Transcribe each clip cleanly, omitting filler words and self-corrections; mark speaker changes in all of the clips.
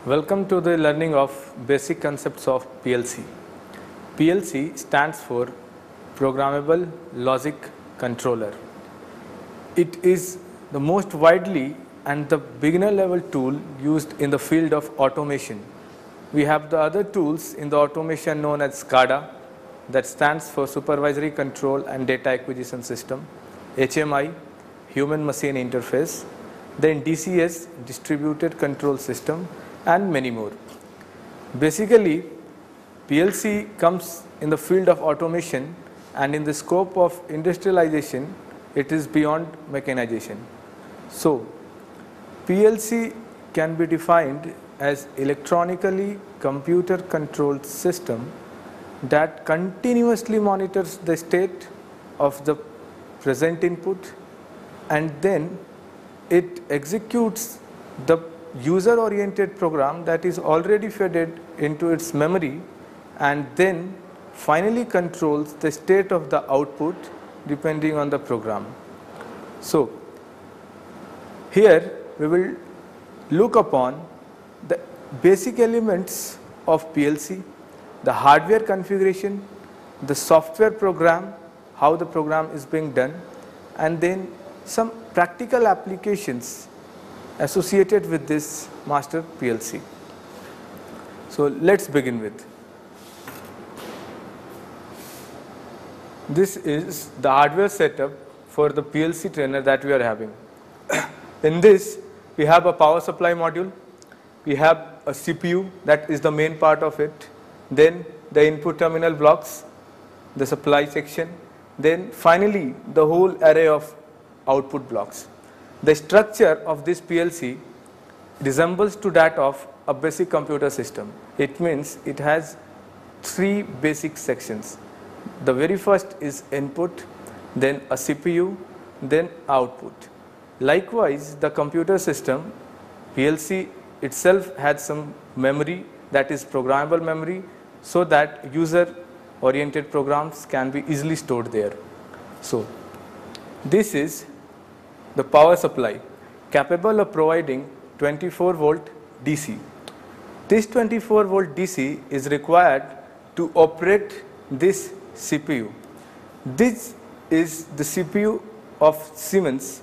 Speaker 1: Welcome to the learning of basic concepts of PLC. PLC stands for Programmable Logic Controller. It is the most widely and the beginner level tool used in the field of automation. We have the other tools in the automation known as SCADA, that stands for Supervisory Control and Data Acquisition System, HMI, Human Machine Interface, then DCS, Distributed Control System, and many more. Basically, PLC comes in the field of automation, and in the scope of industrialization, it is beyond mechanization. So, PLC can be defined as electronically computer controlled system that continuously monitors the state of the present input, and then it executes the user oriented program that is already fed into its memory, and then finally controls the state of the output depending on the program. So, here we will look upon the basic elements of PLC, the hardware configuration, the software program, how the program is being done, and then some practical applications associated with this master PLC. So, let us begin with. This is the hardware setup for the PLC trainer that we are having. In this, we have a power supply module, we have a CPU, that is the main part of it, then the input terminal blocks, the supply section, then finally the whole array of output blocks. The structure of this PLC resembles to that of a basic computer system. It means it has three basic sections. The very first is input, then a CPU, then output. Likewise, the computer system, PLC itself has some memory, that is programmable memory, so that user oriented programs can be easily stored there. So, this is the power supply capable of providing 24 volt DC. This 24 volt DC is required to operate this CPU. This is the CPU of Siemens,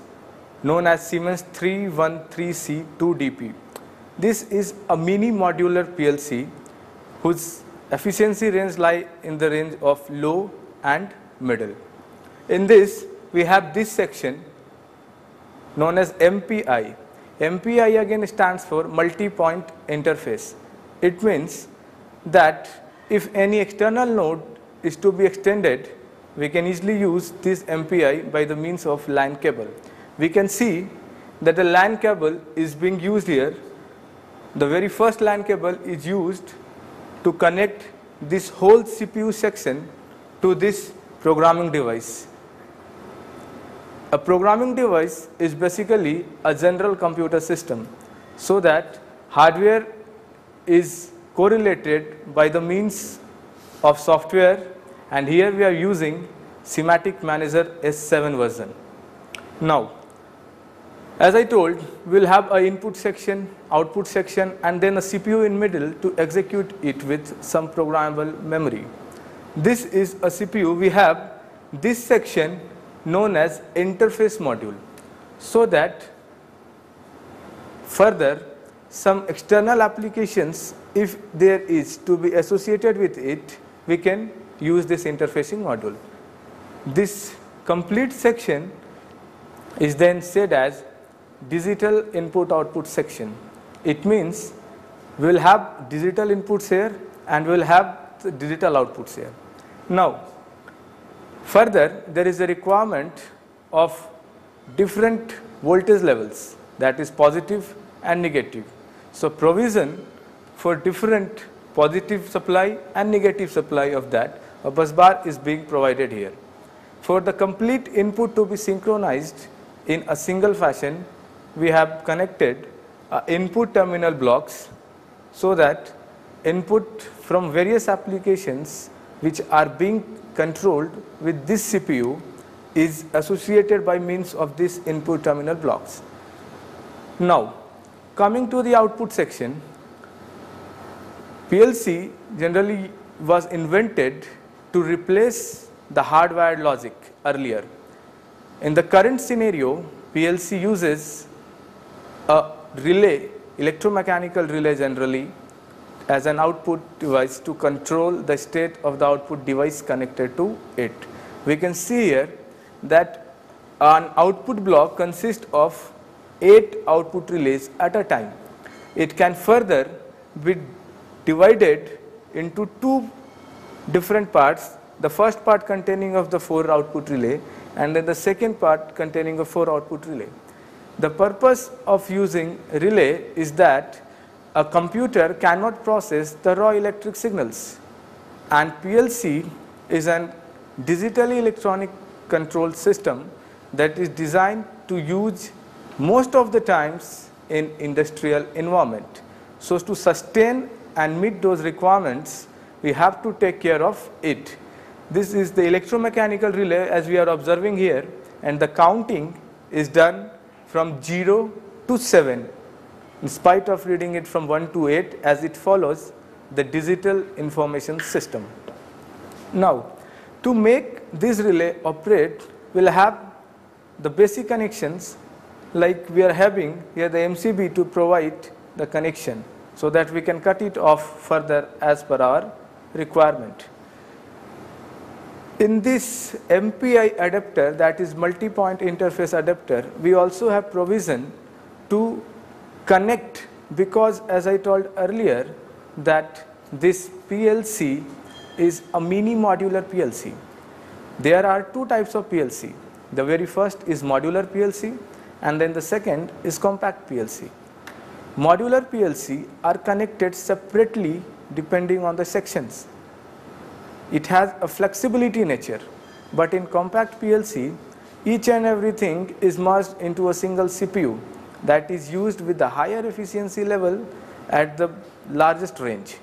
Speaker 1: known as Siemens 313C2DP. This is a mini modular PLC whose efficiency range lie in the range of low and middle. In this, we have this section known as MPI. MPI again stands for multi-point interface. It means that if any external node is to be extended, we can easily use this MPI by the means of LAN cable. We can see that the LAN cable is being used here. The very first LAN cable is used to connect this whole CPU section to this programming device. A programming device is basically a general computer system, so that hardware is correlated by the means of software, and here we are using Semantic Manager S7 version. Now, as I told, we will have an input section, output section, and then a CPU in middle to execute it with some programmable memory. This is a CPU. We have this section known as interface module, so that further some external applications, if there is to be associated with it, we can use this interfacing module. This complete section is then said as digital input output section. It means we will have digital inputs here and we will have the digital outputs here. Now, further, there is a requirement of different voltage levels, that is positive and negative. So, provision for different positive supply and negative supply of that, a bus bar is being provided here. For the complete input to be synchronized in a single fashion, we have connected input terminal blocks, so that input from various applications which are being controlled with this CPU is associated by means of this input terminal blocks. Now, coming to the output section, PLC generally was invented to replace the hardwired logic earlier. In the current scenario, PLC uses a relay, electromechanical relay generally, as an output device to control the state of the output device connected to it. We can see here that an output block consists of 8 output relays at a time. It can further be divided into 2 different parts, the first part containing of the 4 output relay and then the second part containing of 4 output relay. The purpose of using relay is that a computer cannot process the raw electric signals, and PLC is a digitally electronic control system that is designed to use most of the times in industrial environment. So to sustain and meet those requirements, we have to take care of it. This is the electromechanical relay as we are observing here, and the counting is done from 0 to 7 in spite of reading it from 1 to 8, as it follows the digital information system. Now, to make this relay operate, we'll have the basic connections like we are having here, the MCB to provide the connection so that we can cut it off further as per our requirement. In this MPI adapter, that is multi-point interface adapter, we also have provision to connect, because as I told earlier that this PLC is a mini modular PLC. There are 2 types of PLC. The very first is modular PLC and then the second is compact PLC. Modular PLC are connected separately depending on the sections. It has a flexibility nature, but in compact PLC, each and everything is merged into a single CPU that is used with the higher efficiency level at the largest range.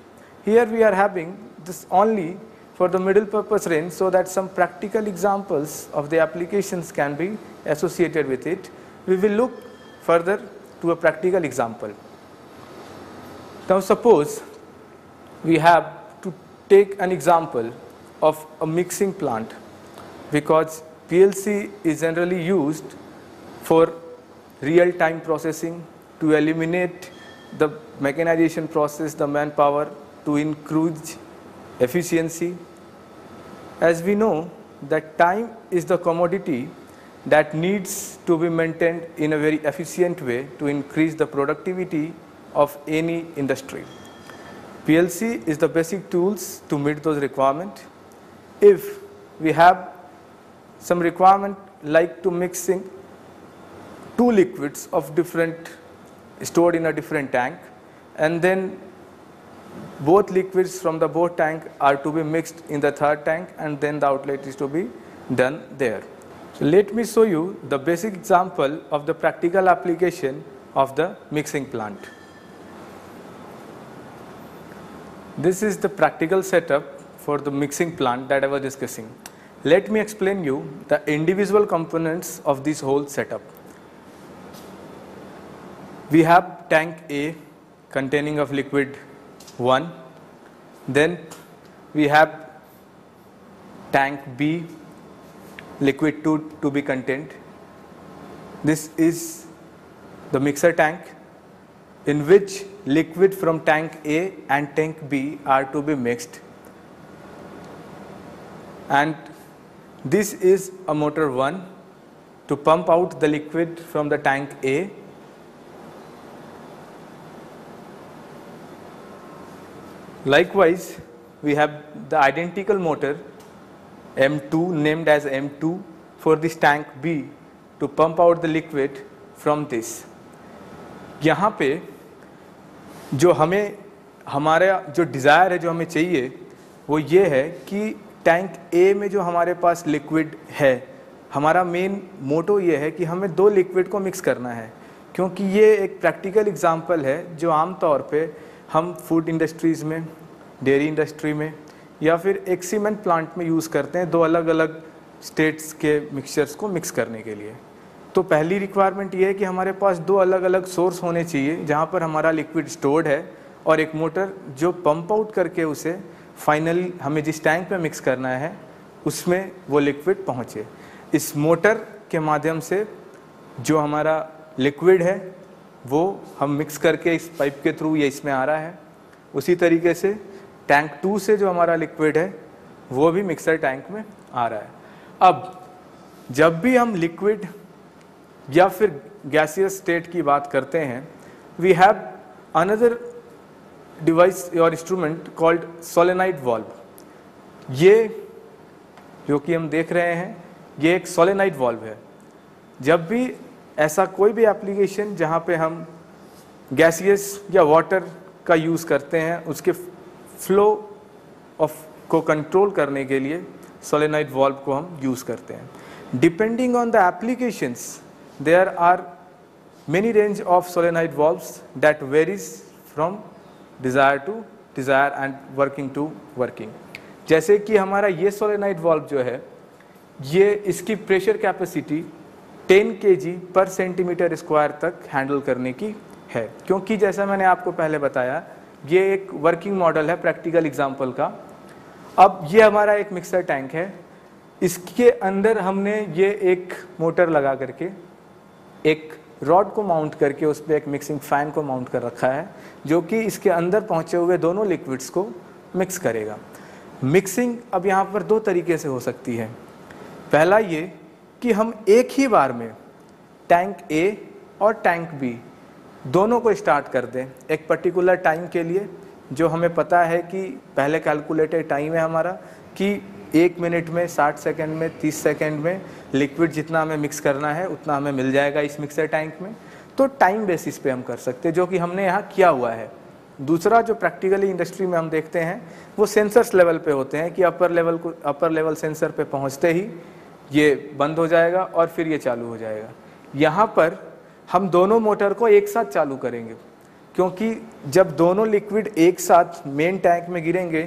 Speaker 1: Here we are having this only for the middle purpose range so that some practical examples of the applications can be associated with it. We will look further to a practical example. Now suppose we have to take an example of a mixing plant, because PLC is generally used for real-time processing to eliminate the mechanization process, the manpower, to increase efficiency. As we know that time is the commodity that needs to be maintained in a very efficient way to increase the productivity of any industry. PLC is the basic tools to meet those requirements. If we have some requirement like to mixing 2 liquids of different stored in a different tank, and then both liquids from the both tank are to be mixed in the third tank, and then the outlet is to be done there. So let me show you the basic example of the practical application of the mixing plant. This is the practical setup for the mixing plant that I was discussing. Let me explain you the individual components of this whole setup. We have tank A containing of liquid 1, then we have tank B, liquid 2 to be contained. This is the mixer tank in which liquid from tank A and tank B are to be mixed, and this is a motor 1 to pump out the liquid from the tank A. Likewise, we have the identical motor M2 named as M2 for this tank B to pump out the liquid from this. यहाँ पे जो हमें हमारा जो desire है, जो हमें चाहिए, वो ये है कि टैंक ए में जो हमारे पास लिक्विड है, हमारा मेन मोटो ये है कि हमें 2 लिक्विड को मिक्स करना है, क्योंकि ये एक प्रैक्टिकल एग्जांपल है जो आम तौर पे हम फूड इंडस्ट्रीज़ में, डेयरी इंडस्ट्री में या फिर एक सीमेंट प्लांट में यूज़ करते हैं 2 अलग अलग स्टेट्स के मिक्सचर्स को मिक्स करने के लिए। तो पहली रिक्वायरमेंट ये है कि हमारे पास 2 अलग अलग सोर्स होने चाहिए जहाँ पर हमारा लिक्विड स्टोर्ड है और एक मोटर जो पंप आउट करके उसे फाइनली हमें जिस टैंक में मिक्स करना है उसमें वो लिक्विड पहुँचे। इस मोटर के माध्यम से जो हमारा लिक्विड है वो हम मिक्स करके इस पाइप के थ्रू ये इसमें आ रहा है। उसी तरीके से टैंक 2 से जो हमारा लिक्विड है वो भी मिक्सर टैंक में आ रहा है। अब जब भी हम लिक्विड या फिर गैसियस स्टेट की बात करते हैं, वी हैव अनदर डिवाइस और इंस्ट्रूमेंट कॉल्ड सोलेनॉइड वाल्व। ये जो कि हम देख रहे हैं ये एक सोलेनॉइड वाल्व है। जब भी ऐसा कोई भी एप्लीकेशन जहाँ पे हम गैसियस या वाटर का यूज़ करते हैं उसके फ्लो ऑफ को कंट्रोल करने के लिए सोलेनॉइड वाल्व को हम यूज़ करते हैं। Depending on the applications there are many range of solenoid valves that varies from desire to desire and working to working. जैसे कि हमारा ये सोलेनॉइड वाल्व जो है ये इसकी प्रेशर कैपेसिटी 10 kg पर सेंटीमीटर स्क्वायर तक हैंडल करने की है, क्योंकि जैसा मैंने आपको पहले बताया ये एक वर्किंग मॉडल है प्रैक्टिकल एग्जांपल का। अब ये हमारा एक मिक्सर टैंक है, इसके अंदर हमने ये एक मोटर लगा करके एक रॉड को माउंट करके उस पर एक मिक्सिंग फैन को माउंट कर रखा है जो कि इसके अंदर पहुँचे हुए दोनों लिक्विड्स को मिक्स करेगा। मिक्सिंग अब यहाँ पर 2 तरीके से हो सकती है। पहला ये कि हम एक ही बार में टैंक ए और टैंक बी दोनों को स्टार्ट कर दें एक पर्टिकुलर टाइम के लिए, जो हमें पता है कि पहले कैलकुलेटेड टाइम है हमारा कि 1 मिनट में, 60 सेकंड में, 30 सेकंड में लिक्विड जितना हमें मिक्स करना है उतना हमें मिल जाएगा इस मिक्सर टैंक में। तो टाइम बेसिस पे हम कर सकते हैं, जो कि हमने यहाँ किया हुआ है। दूसरा जो प्रैक्टिकली इंडस्ट्री में हम देखते हैं वो सेंसर्स लेवल पे होते हैं कि अपर लेवल सेंसर पे पहुँचते ही ये बंद हो जाएगा और फिर ये चालू हो जाएगा। यहाँ पर हम दोनों मोटर को एक साथ चालू करेंगे, क्योंकि जब दोनों लिक्विड एक साथ मेन टैंक में गिरेंगे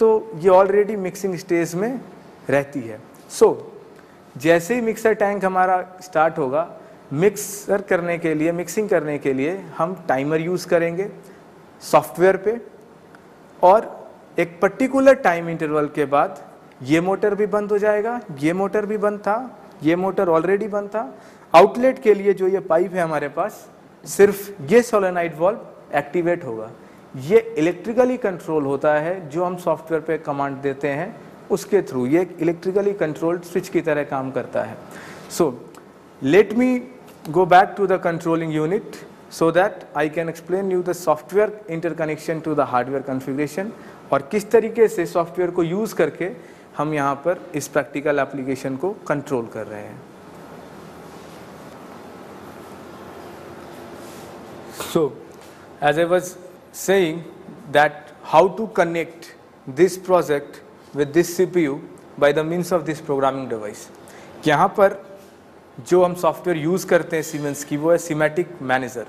Speaker 1: तो ये ऑलरेडी मिक्सिंग स्टेज में रहती है। जैसे ही मिक्सर टैंक हमारा स्टार्ट होगा, मिक्सिंग करने के लिए हम टाइमर यूज़ करेंगे सॉफ्टवेयर पे, और एक पर्टिकुलर टाइम इंटरवल के बाद ये मोटर भी बंद हो जाएगा, ये मोटर भी बंद था, ये मोटर ऑलरेडी बंद था। आउटलेट के लिए जो ये पाइप है हमारे पास, सिर्फ ये सोलेनॉइड वाल्व एक्टिवेट होगा। ये इलेक्ट्रिकली कंट्रोल होता है, जो हम सॉफ्टवेयर पे कमांड देते हैं उसके थ्रू ये इलेक्ट्रिकली कंट्रोल्ड स्विच की तरह काम करता है। So let me go back to the controlling unit so that I can explain you the software interconnection to the hardware configuration और किस तरीके से सॉफ्टवेयर को यूज़ करके हम यहाँ पर इस प्रैक्टिकल एप्लीकेशन को कंट्रोल कर रहे हैं। So as I was saying that how to connect this project with this CPU by the means of this programming device। यहाँ पर जो हम सॉफ्टवेयर यूज़ करते हैं सीमेंस की वो है सीमेटिक मैनेजर,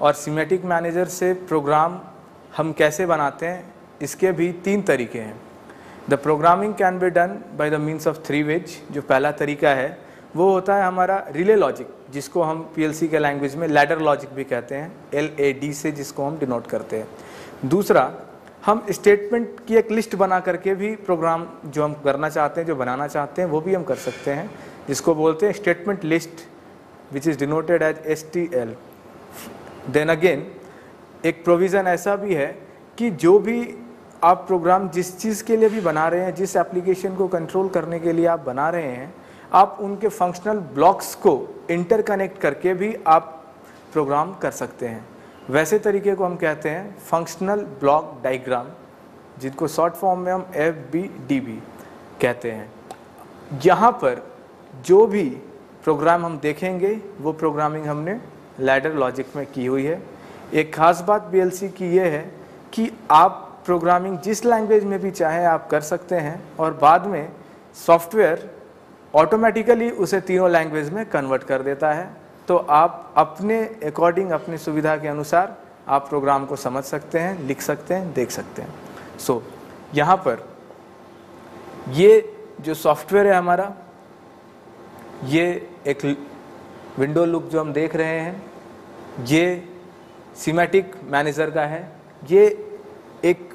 Speaker 1: और सीमेटिक मैनेजर से प्रोग्राम हम कैसे बनाते हैं इसके भी 3 तरीके हैं। The programming can be done by the means of 3 ways. जो पहला तरीका है वो होता है हमारा रिले लॉजिक, जिसको हम पीएलसी के लैंग्वेज में लैडर लॉजिक भी कहते हैं, LAD से जिसको हम डिनोट करते हैं। दूसरा, हम स्टेटमेंट की एक लिस्ट बना करके भी प्रोग्राम जो हम करना चाहते हैं, जो बनाना चाहते हैं, वो भी हम कर सकते हैं, जिसको बोलते हैं statement list, which is denoted as STL। Then again एक प्रोविज़न ऐसा भी है कि जो भी आप प्रोग्राम जिस चीज़ के लिए भी बना रहे हैं, जिस एप्लीकेशन को कंट्रोल करने के लिए आप बना रहे हैं, आप उनके फंक्शनल ब्लॉक्स को इंटरकनेक्ट करके भी आप प्रोग्राम कर सकते हैं। वैसे तरीके को हम कहते हैं फंक्शनल ब्लॉक डायग्राम, जिनको शॉर्ट फॉर्म में हम FBDB कहते हैं। यहाँ पर जो भी प्रोग्राम हम देखेंगे वो प्रोग्रामिंग हमने लैडर लॉजिक में की हुई है। एक खास बात PLC की ये है कि आप प्रोग्रामिंग जिस लैंग्वेज में भी चाहें आप कर सकते हैं, और बाद में सॉफ्टवेयर ऑटोमेटिकली उसे तीनों लैंग्वेज में कन्वर्ट कर देता है। तो आप अपने अकॉर्डिंग, अपनी सुविधा के अनुसार आप प्रोग्राम को समझ सकते हैं, लिख सकते हैं, देख सकते हैं। सो यहाँ पर ये जो सॉफ्टवेयर है हमारा, ये एक विंडो लुक जो हम देख रहे हैं, ये सीमेटिक मैनेजर का है, ये एक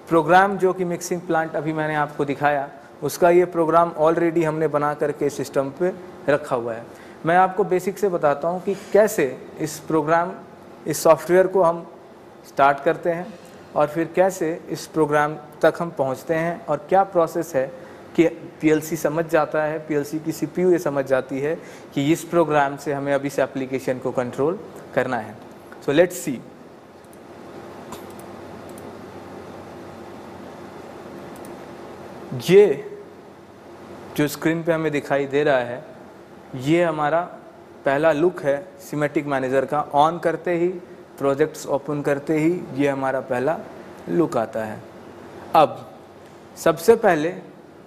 Speaker 1: प्रोग्राम जो कि मिक्सिंग प्लांट अभी मैंने आपको दिखाया, उसका ये प्रोग्राम ऑलरेडी हमने बना करके सिस्टम पे रखा हुआ है। मैं आपको बेसिक से बताता हूँ कि कैसे इस प्रोग्राम, इस सॉफ्टवेयर को हम स्टार्ट करते हैं और फिर कैसे इस प्रोग्राम तक हम पहुँचते हैं और क्या प्रोसेस है कि पीएलसी समझ जाता है, पीएलसी की सीपीयू ये समझ जाती है कि इस प्रोग्राम से हमें अब इस एप्लीकेशन को कंट्रोल करना है। So let's see. ये जो स्क्रीन पे हमें दिखाई दे रहा है, ये हमारा पहला लुक है सिमेटिक मैनेजर का। ऑन करते ही, प्रोजेक्ट्स ओपन करते ही ये हमारा पहला लुक आता है। अब सबसे पहले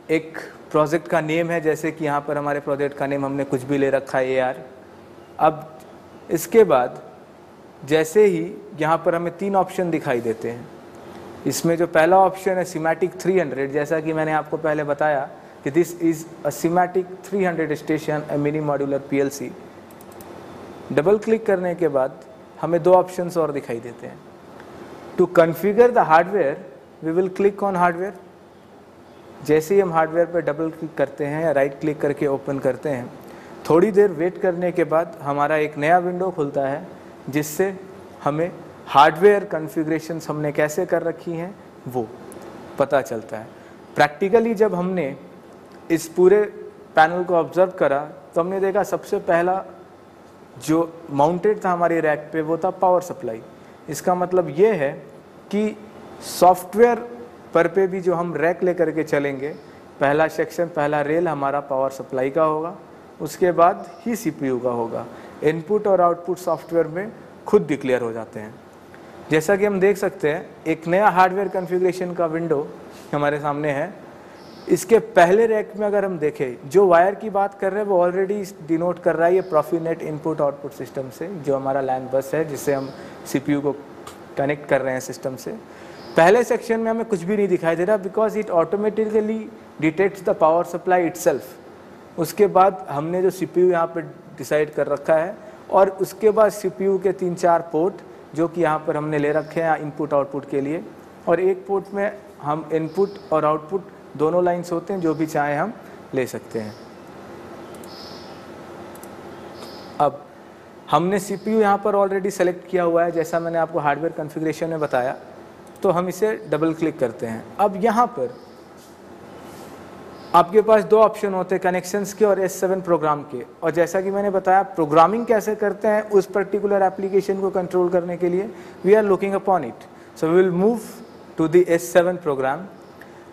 Speaker 1: एक प्रोजेक्ट का नेम है, जैसे कि यहाँ पर हमारे प्रोजेक्ट का नेम हमने कुछ भी ले रखा है AR। अब इसके बाद जैसे ही यहाँ पर हमें 3 ऑप्शन दिखाई देते हैं। इसमें जो पहला ऑप्शन है सिमेटिक 300, जैसा कि मैंने आपको पहले बताया कि this is a semantic 300 station A mini modular PLC। Double click करने के बाद हमें 2 ऑप्शंस और दिखाई देते हैं। To configure the hardware we will click on hardware. जैसे ही हम हार्डवेयर पर डबल क्लिक करते हैं या राइट क्लिक करके ओपन करते हैं, थोड़ी देर वेट करने के बाद हमारा एक नया विंडो खुलता है जिससे हमें हार्डवेयर कॉन्फ़िगरेशंस हमने कैसे कर रखी हैं वो पता चलता है। प्रैक्टिकली जब हमने इस पूरे पैनल को ऑब्जर्व करा तो हमने देखा सबसे पहला जो माउंटेड था हमारे रैक पे वो था पावर सप्लाई। इसका मतलब ये है कि सॉफ्टवेयर पर पे भी जो हम रैक लेकर के चलेंगे, पहला सेक्शन, पहला रेल हमारा पावर सप्लाई का होगा, उसके बाद ही CPU का होगा। इनपुट और आउटपुट सॉफ्टवेयर में खुद डिक्लेयर हो जाते हैं। जैसा कि हम देख सकते हैं एक नया हार्डवेयर कॉन्फ़िगरेशन का विंडो हमारे सामने है। इसके पहले रैक में अगर हम देखें, जो वायर की बात कर रहे हैं वो ऑलरेडी डिनोट कर रहा है ये प्रॉफिनेट इनपुट आउटपुट सिस्टम से, जो हमारा लैन बस है जिससे हम CPU को कनेक्ट कर रहे हैं सिस्टम से। पहले सेक्शन में हमें कुछ भी नहीं दिखाई दे रहा because it automatically detects the power supply itself. उसके बाद हमने जो CPU यहाँ पर डिसाइड कर रखा है और उसके बाद CPU के 3-4 पोर्ट जो कि यहाँ पर हमने ले रखे हैं इनपुट आउटपुट के लिए, और एक पोर्ट में हम इनपुट और आउटपुट दोनों लाइंस होते हैं, जो भी चाहे हम ले सकते हैं। अब हमने CPU यहाँ पर ऑलरेडी सेलेक्ट किया हुआ है, जैसा मैंने आपको हार्डवेयर कॉन्फ़िगरेशन में बताया, तो हम इसे डबल क्लिक करते हैं। अब यहाँ पर आपके पास 2 ऑप्शन होते हैं, कनेक्शंस के और S7 प्रोग्राम के। और जैसा कि मैंने बताया प्रोग्रामिंग कैसे करते हैं उस पर्टिकुलर एप्लीकेशन को कंट्रोल करने के लिए we are looking upon it. So we will move to the S7 program.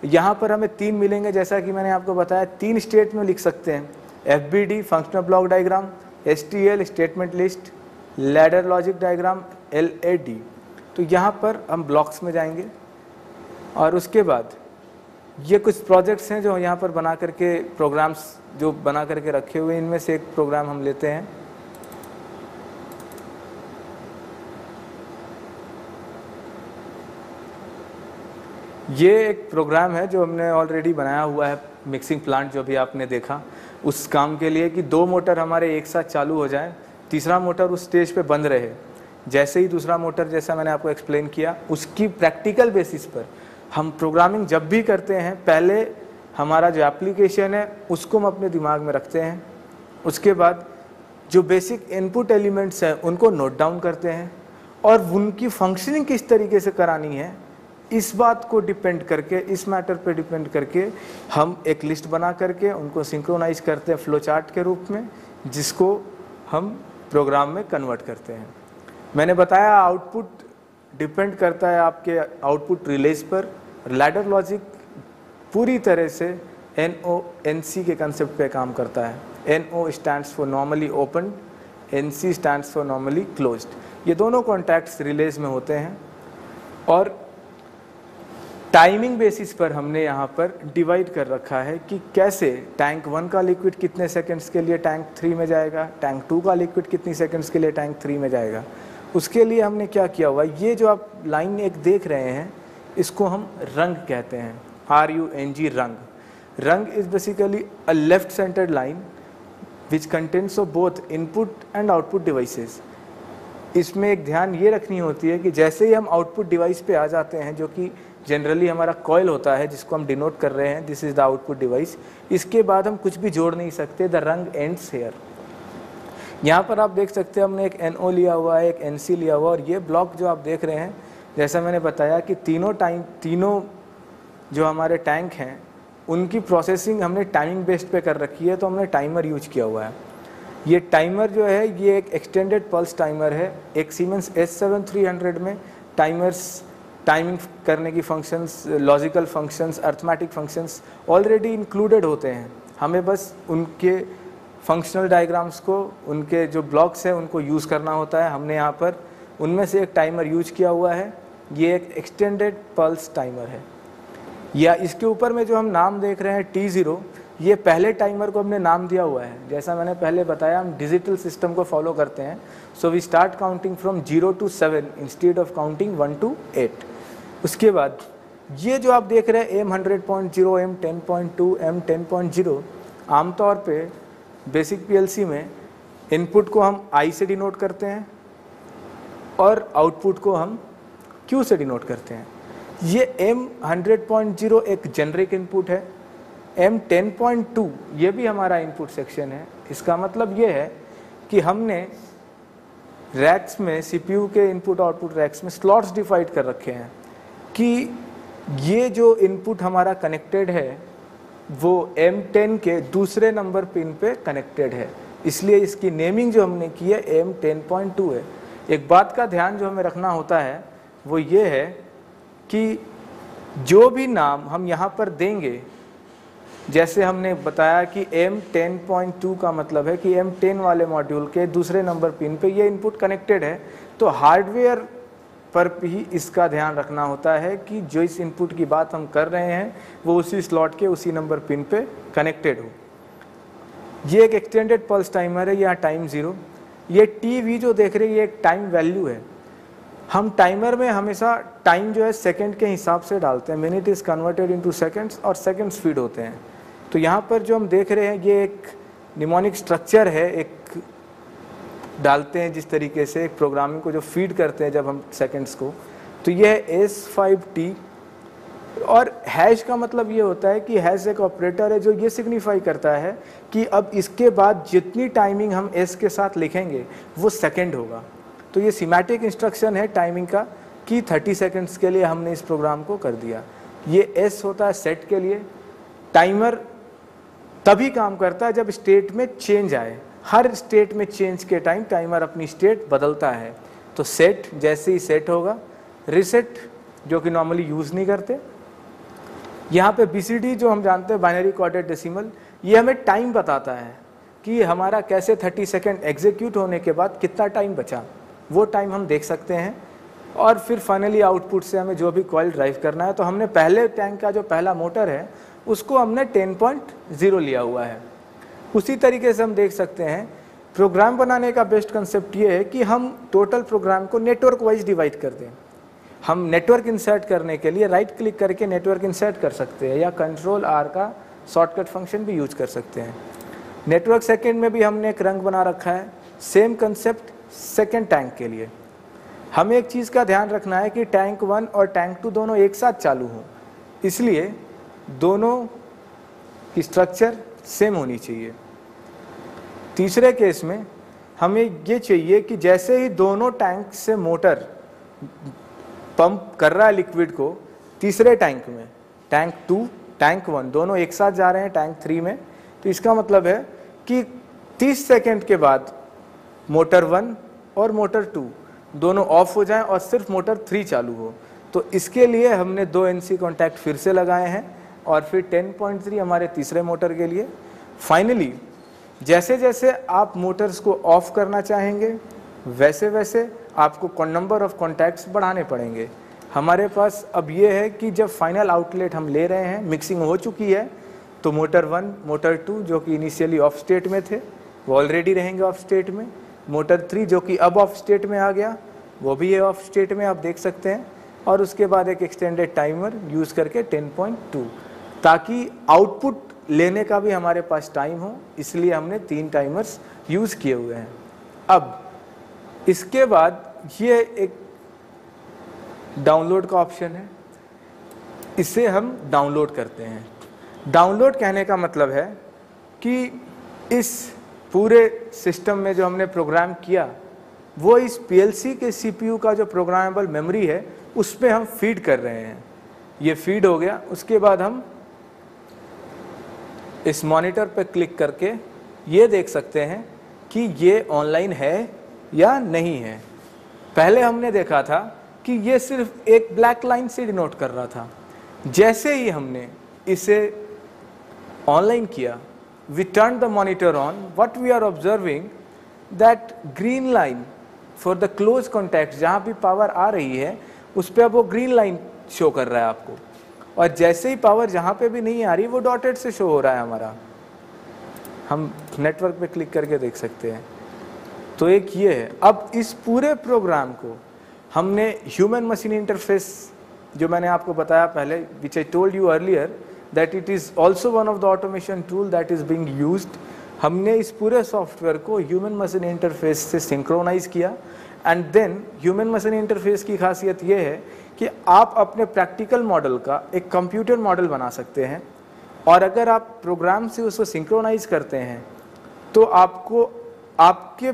Speaker 1: यहाँ पर हमें 3 मिलेंगे, जैसा कि मैंने आपको बताया 3 स्टेट में लिख सकते हैं, FBD functional block diagram, STL statement list, ladder logic diagram, LAD। तो यहाँ पर हम ब्लॉक्स में जाएंगे और उसके बाद ये कुछ प्रोजेक्ट्स हैं जो यहाँ पर बना करके, प्रोग्राम्स जो बना करके रखे हुए हैं, इनमें से एक प्रोग्राम हम लेते हैं। ये एक प्रोग्राम है जो हमने ऑलरेडी बनाया हुआ है, मिक्सिंग प्लांट जो भी आपने देखा, उस काम के लिए कि 2 मोटर हमारे एक साथ चालू हो जाए, तीसरा मोटर उस स्टेज पे बंद रहे। जैसे ही दूसरा मोटर, जैसा मैंने आपको एक्सप्लेन किया, उसकी प्रैक्टिकल बेसिस पर हम प्रोग्रामिंग जब भी करते हैं पहले हमारा जो एप्लीकेशन है उसको हम अपने दिमाग में रखते हैं, उसके बाद जो बेसिक इनपुट एलिमेंट्स हैं उनको नोट डाउन करते हैं और उनकी फंक्शनिंग किस तरीके से करानी है इस बात को डिपेंड करके, इस मैटर पे डिपेंड करके हम एक लिस्ट बना करके उनको सिंक्रोनाइज करते हैं फ्लो चार्ट के रूप में, जिसको हम प्रोग्राम में कन्वर्ट करते हैं। मैंने बताया आउटपुट डिपेंड करता है आपके आउटपुट रिलेज पर। लैडर लॉजिक पूरी तरह से NONC के कंसेप्ट पे काम करता है। NO stands for normally open, NC stands for normally closed. ये दोनों कॉन्टैक्ट्स रिलेज में होते हैं और टाइमिंग बेसिस पर हमने यहाँ पर डिवाइड कर रखा है कि कैसे टैंक 1 का लिक्विड कितने सेकंड्स के लिए टैंक 3 में जाएगा, टैंक 2 का लिक्विड कितनी सेकंड्स के लिए टैंक 3 में जाएगा। उसके लिए हमने क्या किया हुआ है, ये जो आप लाइन एक देख रहे हैं इसको हम रंग कहते हैं, RUNG, रंग। रंग is basically a left centred line which contents of both input and output devices. इसमें एक ध्यान ये रखनी होती है कि जैसे ही हम आउटपुट डिवाइस पे आ जाते हैं, जो कि जनरली हमारा कॉइल होता है जिसको हम डिनोट कर रहे हैं, this is the output device, इसके बाद हम कुछ भी जोड़ नहीं सकते, द रंग एंड्स हियर। यहाँ पर आप देख सकते हैं हमने एक NO लिया हुआ है, एक NC लिया हुआ है, और ये ब्लॉक जो आप देख रहे हैं, जैसा मैंने बताया कि तीनों जो हमारे टैंक हैं उनकी प्रोसेसिंग हमने टाइमिंग बेस्ड पे कर रखी है, तो हमने टाइमर यूज किया हुआ है। ये टाइमर जो है ये एक एक्सटेंडेड पल्स टाइमर है। एक सीमेंस S7300 में टाइमिंग करने की functions, logical functions, arithmetic functions already included होते हैं, हमें बस उनके फंक्शनल डायग्राम्स को, उनके जो ब्लॉक्स हैं उनको यूज़ करना होता है। हमने यहाँ पर उनमें से एक टाइमर यूज किया हुआ है, ये एक एक्सटेंडेड पल्स टाइमर है। या इसके ऊपर में जो हम नाम देख रहे हैं T0, ये पहले टाइमर को हमने नाम दिया हुआ है। जैसा मैंने पहले बताया, हम डिजिटल सिस्टम को फॉलो करते हैं, so we start counting from 0 to 7 instead of counting 1 to 8। उसके बाद ये जो आप देख रहे हैं M100.0, M10.2, M10.0, आमतौर पे बेसिक PLC में इनपुट को हम I से डिनोट करते हैं और आउटपुट को हम Q से डिनोट करते हैं। ये M100.0 एक जेनरिक इनपुट है। M10.2 ये भी हमारा इनपुट सेक्शन है। इसका मतलब ये है कि हमने रैक्स में, CPU के इनपुट आउटपुट रैक्स में स्लॉट्स डिवाइड कर रखे हैं कि ये जो इनपुट हमारा कनेक्टेड है वो M10 के दूसरे नंबर पिन पे कनेक्टेड है, इसलिए इसकी नेमिंग जो हमने की है M10.2 है। एक बात का ध्यान जो हमें रखना होता है वो ये है कि जो भी नाम हम यहाँ पर देंगे, जैसे हमने बताया कि M10.2 का मतलब है कि M10 वाले मॉड्यूल के दूसरे नंबर पिन पे ये इनपुट कनेक्टेड है, तो हार्डवेयर पर भी इसका ध्यान रखना होता है कि जो इस इनपुट की बात हम कर रहे हैं वो उसी स्लॉट के उसी नंबर पिन पे कनेक्टेड हो। ये एक एक्सटेंडेड पल्स टाइमर है, यहाँ टाइम 0। ये TV जो देख रहे हैं ये एक टाइम वैल्यू है। हम टाइमर में हमेशा टाइम जो है सेकंड के हिसाब से डालते हैं, minute is converted into seconds और सेकंड्स फीड होते हैं। तो यहाँ पर जो हम देख रहे हैं ये एक निमोनिक स्ट्रक्चर है, एक डालते हैं जिस तरीके से एक प्रोग्रामिंग को जो फीड करते हैं जब हम सेकंड्स को, तो ये है S5T। और हैश का मतलब ये होता है कि हैश एक ऑपरेटर है जो ये सिग्निफाई करता है कि अब इसके बाद जितनी टाइमिंग हम S के साथ लिखेंगे वो सेकंड होगा। तो ये सीमैटिक इंस्ट्रक्शन है टाइमिंग का कि 30 सेकंड्स के लिए हमने इस प्रोग्राम को कर दिया। ये S होता है सेट के लिए। टाइमर तभी काम करता है जब स्टेट में चेंज आए, हर स्टेट में चेंज के टाइम टाइमर अपनी स्टेट बदलता है। तो सेट जैसे ही सेट होगा, रिसेट जो कि नॉर्मली यूज़ नहीं करते। यहाँ पे BCD जो हम जानते हैं बाइनरी कोडेड डेसिमल, ये हमें टाइम बताता है कि हमारा कैसे 30 सेकंड एग्जीक्यूट होने के बाद कितना टाइम बचा, वो टाइम हम देख सकते हैं। और फिर फाइनली आउटपुट से हमें जो भी कॉइल ड्राइव करना है, तो हमने पहले टैंक का जो पहला मोटर है उसको हमने 10.0 लिया हुआ है। उसी तरीके से हम देख सकते हैं प्रोग्राम बनाने का बेस्ट कंसेप्ट ये है कि हम टोटल प्रोग्राम को नेटवर्क वाइज डिवाइड कर दें। हम नेटवर्क इंसर्ट करने के लिए राइट क्लिक करके नेटवर्क इंसर्ट कर सकते हैं, या Ctrl+R का शॉर्टकट फंक्शन भी यूज कर सकते हैं। नेटवर्क सेकेंड में भी हमने एक रंग बना रखा है, सेम कंसेप्ट सेकेंड टैंक के लिए। हमें एक चीज़ का ध्यान रखना है कि टैंक 1 और टैंक 2 दोनों एक साथ चालू हों, इसलिए दोनों की स्ट्रक्चर सेम होनी चाहिए। तीसरे केस में हमें ये चाहिए कि जैसे ही दोनों टैंक से मोटर पंप कर रहा है लिक्विड को तीसरे टैंक में, टैंक 2 टैंक 1 दोनों एक साथ जा रहे हैं टैंक 3 में, तो इसका मतलब है कि 30 सेकंड के बाद मोटर 1 और मोटर 2 दोनों ऑफ हो जाएं और सिर्फ मोटर 3 चालू हो। तो इसके लिए हमने 2 NC कॉन्टैक्ट फिर से लगाए हैं और फिर 10.3 हमारे तीसरे मोटर के लिए। फाइनली जैसे जैसे आप मोटर्स को ऑफ करना चाहेंगे वैसे वैसे आपको नंबर ऑफ कॉन्टैक्ट्स बढ़ाने पड़ेंगे। हमारे पास अब ये है कि जब फाइनल आउटलेट हम ले रहे हैं, मिक्सिंग हो चुकी है, तो मोटर 1 मोटर 2 जो कि इनिशियली ऑफ स्टेट में थे वो ऑलरेडी रहेंगे ऑफ स्टेट में। मोटर 3 जो कि अब ऑफ स्टेट में आ गया वो भी है ऑफ स्टेट में, आप देख सकते हैं। और उसके बाद एक एक्सटेंडेड टाइमर यूज़ करके 10.2, ताकि आउटपुट लेने का भी हमारे पास टाइम हो, इसलिए हमने 3 टाइमर्स यूज़ किए हुए हैं। अब इसके बाद ये एक डाउनलोड का ऑप्शन है, इसे हम डाउनलोड करते हैं। डाउनलोड कहने का मतलब है कि इस पूरे सिस्टम में जो हमने प्रोग्राम किया वो इस पीएलसी के सीपीयू का जो प्रोग्रामेबल मेमोरी है उस पे हम फीड कर रहे हैं। ये फीड हो गया, उसके बाद हम इस मॉनिटर पे क्लिक करके ये देख सकते हैं कि ये ऑनलाइन है या नहीं है। पहले हमने देखा था कि ये सिर्फ एक ब्लैक लाइन से डिनोट कर रहा था। जैसे ही हमने इसे ऑनलाइन किया, we turned the monitor on, what we are observing that green line for the close contact, जहाँ भी पावर आ रही है उस पर अब वो ग्रीन लाइन शो कर रहा है आपको, और जैसे ही पावर जहाँ पे भी नहीं आ रही वो डॉटेड से शो हो रहा है हमारा। हम नेटवर्क पे क्लिक करके देख सकते हैं। तो एक ये है। अब इस पूरे प्रोग्राम को हमने ह्यूमन मशीन इंटरफेस, जो मैंने आपको बताया पहले, which I told you earlier that it is also one of the automation tool that is being used, हमने इस पूरे सॉफ्टवेयर को ह्यूमन मशीन इंटरफेस से सिंक्रोनाइज किया। And then human machine interface की खासियत ये है कि आप अपने प्रैक्टिकल मॉडल का एक कंप्यूटर मॉडल बना सकते हैं, और अगर आप प्रोग्राम से उसको सिंक्रोनाइज करते हैं तो आपको आपके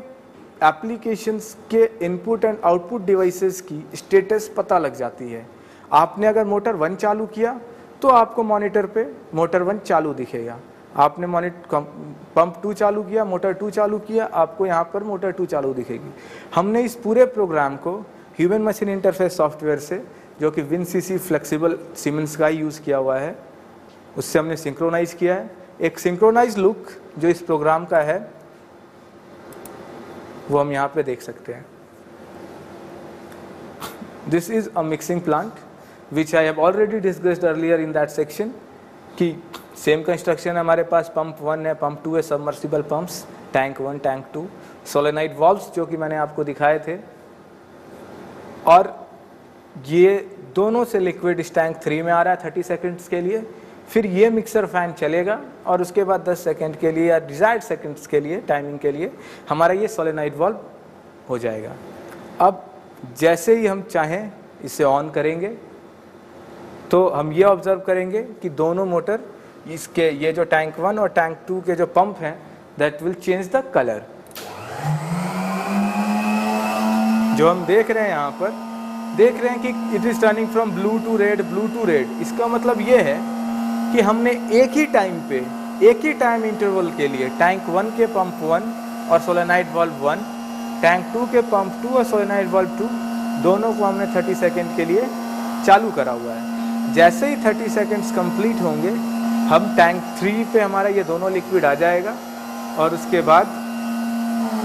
Speaker 1: एप्लीकेशंस के इनपुट एंड आउटपुट डिवाइसेस की स्टेटस पता लग जाती है। आपने अगर मोटर 1 चालू किया तो आपको मॉनिटर पे मोटर 1 चालू दिखेगा। आपने पंप 2 चालू किया, मोटर 2 चालू किया, आपको यहाँ पर मोटर 2 चालू दिखेगी। हमने इस पूरे प्रोग्राम को ह्यूमन मशीन इंटरफेस सॉफ्टवेयर से, जो कि WinCC फ्लेक्सिबल सीमेंस का यूज़ किया हुआ है, उससे हमने सिंक्रोनाइज किया है। एक सिंक्रोनाइज लुक जो इस प्रोग्राम का है वो हम यहाँ पे देख सकते हैं। This is a mixing plant which I have already discussed earlier in that section, कि सेम कंस्ट्रक्शन हमारे पास पंप 1 है, पंप 2 है, submersible pumps, tank 1, tank 2, solenoid valves जो कि मैंने आपको दिखाए थे, और ये दोनों से लिक्विड इस टैंक 3 में आ रहा है 30 सेकंड्स के लिए। फिर ये मिक्सर फैन चलेगा और उसके बाद 10 सेकंड के लिए या डिजायर्ड सेकंड्स के लिए, टाइमिंग के लिए, हमारा ये सोलेनाइड वाल्व हो जाएगा। अब जैसे ही हम चाहें इसे ऑन करेंगे तो हम ये ऑब्जर्व करेंगे कि दोनों मोटर, इसके ये जो टैंक 1 और टैंक 2 के जो पंप हैं, that will change the colour. जो हम देख रहे हैं यहाँ पर, देख रहे हैं कि it is turning from blue to red, blue to red. इसका मतलब ये है कि हमने एक ही टाइम पे, एक ही टाइम इंटरवल के लिए टैंक 1 के पंप 1 और सोलेनाइड वाल्व 1, टैंक 2 के पंप 2 और सोलेनाइड वाल्व 2, दोनों को हमने 30 सेकेंड के लिए चालू करा हुआ है। जैसे ही 30 सेकेंड्स कंप्लीट होंगे, हम टैंक 3 पे हमारा ये दोनों लिक्विड आ जाएगा, और उसके बाद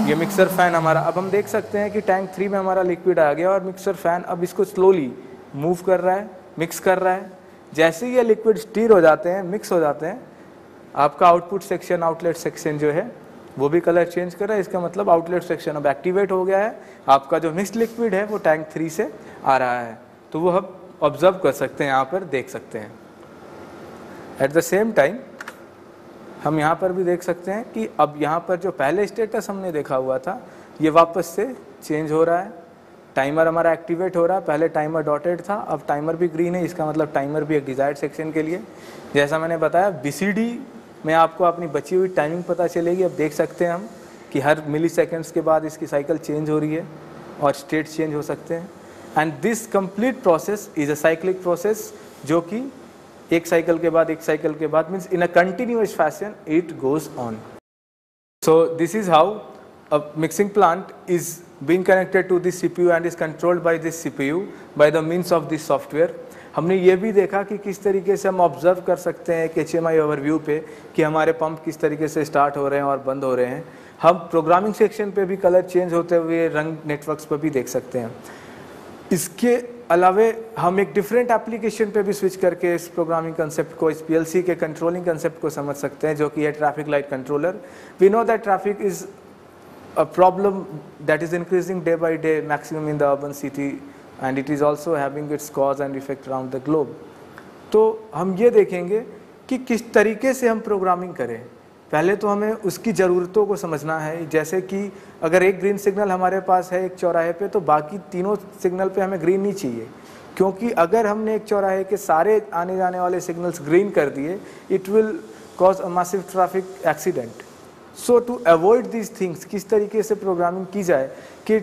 Speaker 1: ये मिक्सर फैन हमारा, अब हम देख सकते हैं कि टैंक 3 में हमारा लिक्विड आ गया और मिक्सर फैन अब इसको स्लोली मूव कर रहा है, मिक्स कर रहा है। जैसे ही ये लिक्विड स्टीर हो जाते हैं, मिक्स हो जाते हैं, आपका आउटपुट सेक्शन, आउटलेट सेक्शन जो है वो भी कलर चेंज कर रहा है। इसका मतलब आउटलेट सेक्शन अब एक्टिवेट हो गया है। आपका जो मिक्स्ड लिक्विड है वो टैंक 3 से आ रहा है, तो वो हम ऑब्जर्व कर सकते हैं, यहाँ पर देख सकते हैं। एट द सेम टाइम हम यहाँ पर भी देख सकते हैं कि अब यहाँ पर जो पहले स्टेटस हमने देखा हुआ था ये वापस से चेंज हो रहा है। टाइमर हमारा एक्टिवेट हो रहा है। पहले टाइमर डॉटेड था, अब टाइमर भी ग्रीन है। इसका मतलब टाइमर भी एक डिजायर्ड सेक्शन के लिए, जैसा मैंने बताया, BCD में आपको अपनी बची हुई टाइमिंग पता चलेगी। अब देख सकते हैं हम कि हर मिली सेकेंड्स के बाद इसकी साइकिल चेंज हो रही है और स्टेट चेंज हो सकते हैं। And this complete process is a cyclic process, जो कि एक साइकिल के बाद एक साइकिल के बाद, means in a continuous fashion it goes on. So this is how a mixing plant is being connected to this CPU and is controlled by this CPU by the means of this software। हमने ये भी देखा कि किस तरीके से हम observe कर सकते हैं कि HMI ओवरव्यू पे कि हमारे पंप किस तरीके से स्टार्ट हो रहे हैं और बंद हो रहे हैं। हम प्रोग्रामिंग सेक्शन पे भी कलर चेंज होते हुए रंग नेटवर्क्स पर भी देख सकते हैं। इसके अलावे हम एक डिफरेंट एप्लीकेशन पे भी स्विच करके इस प्रोग्रामिंग कंसेप्ट को, इस PLC के कंट्रोलिंग कंसेप्ट को समझ सकते हैं, जो कि है traffic light controller. We know that traffic is a problem that is increasing day by day, maximum in the urban city, and it is also having its cause and effect around the globe। तो हम ये देखेंगे कि किस तरीके से हम programming करें पहले तो हमें उसकी ज़रूरतों को समझना है। जैसे कि अगर एक ग्रीन सिग्नल हमारे पास है एक चौराहे पे, तो बाकी तीनों सिग्नल पे हमें ग्रीन नहीं चाहिए, क्योंकि अगर हमने एक चौराहे के सारे आने जाने वाले सिग्नल्स ग्रीन कर दिए, it will cause a massive traffic accident. So to avoid these things, किस तरीके से प्रोग्रामिंग की जाए कि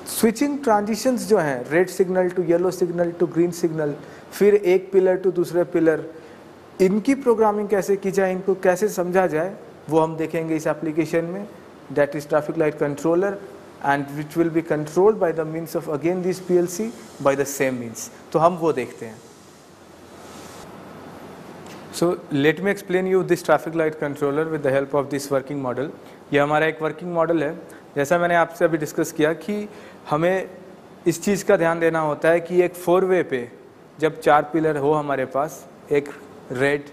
Speaker 1: स्विचिंग ट्रांजिशंस जो हैं, red signal to yellow signal to green signal, फिर एक पिलर टू दूसरे पिलर, इनकी प्रोग्रामिंग कैसे की जाए, इनको कैसे समझा जाए, वो हम देखेंगे इस एप्लीकेशन में, that is traffic light controller, and which will be controlled by the means of again this PLC by the same means. तो हम वो देखते हैं। सो let me explain you this traffic light controller with the help of this working model. ये हमारा एक working model है। जैसा मैंने आपसे अभी डिस्कस किया कि हमें इस चीज़ का ध्यान देना होता है कि एक 4 वे पे जब 4 पिलर हो हमारे पास, एक रेड,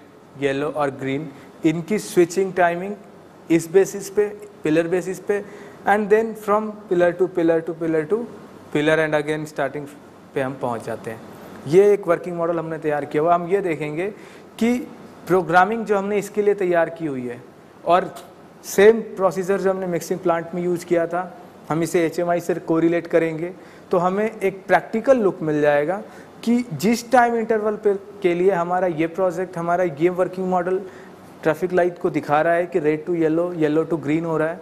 Speaker 1: येलो और ग्रीन, इनकी स्विचिंग टाइमिंग इस बेसिस पे, पिलर बेसिस पे, and then from pillar to pillar to pillar to pillar and again starting पे हम पहुंच जाते हैं। ये एक वर्किंग मॉडल हमने तैयार किया हुआ। हम ये देखेंगे कि प्रोग्रामिंग जो हमने इसके लिए तैयार की हुई है और सेम प्रोसीजर जो हमने मिक्सिंग प्लांट में यूज़ किया था, हम इसे HMI से कोरिलेट करेंगे तो हमें एक प्रैक्टिकल लुक मिल जाएगा कि जिस टाइम इंटरवल पे के लिए हमारा ये प्रोजेक्ट, हमारा ये वर्किंग मॉडल ट्रैफिक लाइट को दिखा रहा है कि red to yellow, yellow to green हो रहा है,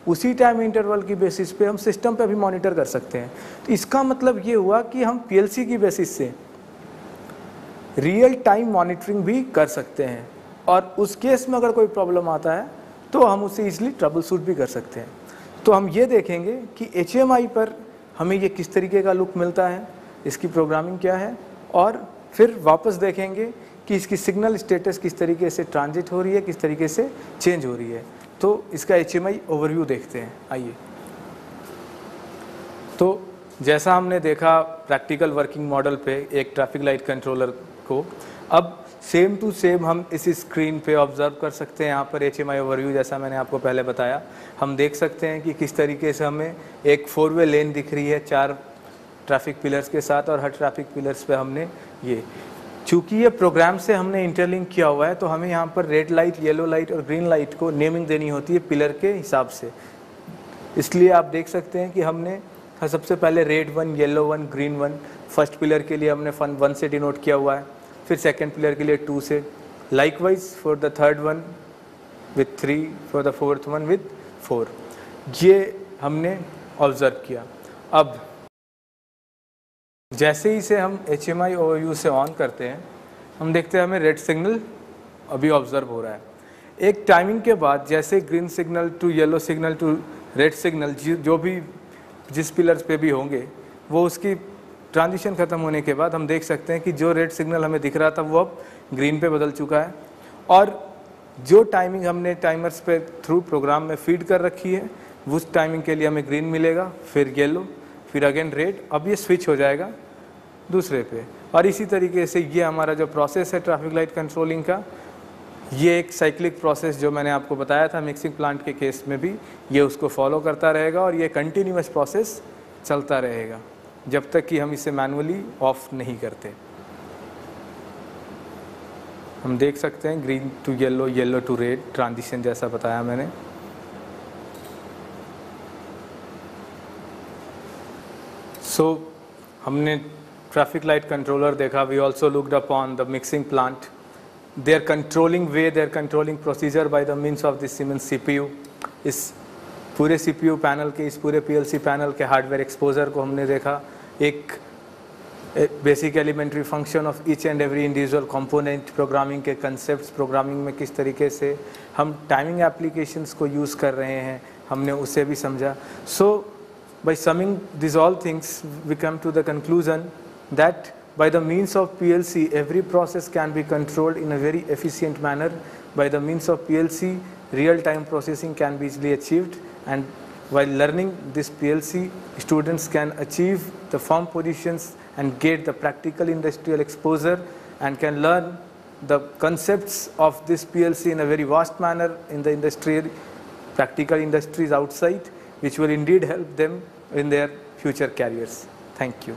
Speaker 1: उसी टाइम इंटरवल की बेसिस पे हम सिस्टम पे भी मॉनिटर कर सकते हैं। तो इसका मतलब ये हुआ कि हम PLC की बेसिस से रियल टाइम मॉनिटरिंग भी कर सकते हैं, और उस केस में अगर कोई प्रॉब्लम आता है तो हम उसे ईजिली ट्रबल शूट भी कर सकते हैं। तो हम ये देखेंगे कि HMI पर हमें ये किस तरीके का लुक मिलता है, इसकी प्रोग्रामिंग क्या है, और फिर वापस देखेंगे कि इसकी सिग्नल स्टेटस किस तरीके से ट्रांजिट हो रही है, किस तरीके से चेंज हो रही है। तो इसका HMI ओवरव्यू देखते हैं। आइए। तो जैसा हमने देखा प्रैक्टिकल वर्किंग मॉडल पे एक ट्रैफिक लाइट कंट्रोलर को, अब सेम टू सेम हम इस स्क्रीन पे ऑब्जर्व कर सकते हैं। यहाँ पर HMI ओवरव्यू जैसा मैंने आपको पहले बताया, हम देख सकते हैं कि किस तरीके से हमें एक 4 वे लेन दिख रही है 4 ट्रैफिक पिलर्स के साथ, और हर ट्रैफिक पिलर्स पे हमने ये, चूँकि ये प्रोग्राम से हमने इंटरलिंक किया हुआ है तो हमें यहाँ पर रेड लाइट, येलो लाइट और ग्रीन लाइट को नेमिंग देनी होती है पिलर के हिसाब से। इसलिए आप देख सकते हैं कि हमने सबसे पहले red 1, yellow 1, green 1, first pillar के लिए हमने 1 से डिनोट किया हुआ है, फिर सेकंड पिलर के लिए 2 से, likewise for the third one with 3, for the fourth one with 4। ये हमने ऑब्जर्व किया। अब जैसे ही से हम HMI ओवरव्यू से ऑन करते हैं, हम देखते हैं हमें रेड सिग्नल अभी ऑब्जर्व हो रहा है। एक टाइमिंग के बाद जैसे green signal to yellow signal to red signal जो भी जिस पिलर्स पे भी होंगे, वो उसकी ट्रांजिशन ख़त्म होने के बाद हम देख सकते हैं कि जो रेड सिग्नल हमें दिख रहा था वो अब ग्रीन पे बदल चुका है, और जो टाइमिंग हमने टाइमर्स पे थ्रू प्रोग्राम में फीड कर रखी है उस टाइमिंग के लिए हमें ग्रीन मिलेगा, फिर येलो, फिर अगेन रेड। अब ये स्विच हो जाएगा दूसरे पे, और इसी तरीके से ये हमारा जो प्रोसेस है ट्रैफिक लाइट कंट्रोलिंग का, ये एक साइक्लिक प्रोसेस जो मैंने आपको बताया था मिक्सिंग प्लांट के केस में भी, ये उसको फॉलो करता रहेगा, और ये कंटिन्यूअस प्रोसेस चलता रहेगा जब तक कि हम इसे मैनुअली ऑफ नहीं करते। हम देख सकते हैं green to yellow, yellow to red transition जैसा बताया मैंने। सो हमने ट्रैफिक लाइट कंट्रोलर देखा, we also looked upon the mixing plant, their controlling way, their controlling procedure by the means of the Siemens CPU। इस पूरे CPU panel के, इस पूरे PLC पैनल के हार्डवेयर एक्सपोजर को हमने देखा, एक basic elementary function of each and every individual component, programming के कंसेप्ट्स, प्रोग्रामिंग में किस तरीके से हम टाइमिंग एप्लीकेशंस को यूज़ कर रहे हैं, हमने उसे भी समझा। सो by summing these all things, we come to the conclusion that by the means of PLC, every process can be controlled in a very efficient manner. By the means of PLC, real-time processing can be easily achieved, and while learning this PLC, students can achieve the firm positions and get the practical industrial exposure, and can learn the concepts of this PLC in a very vast manner in the industrial, practical industries outside, which will indeed help them in their future careers. Thank you.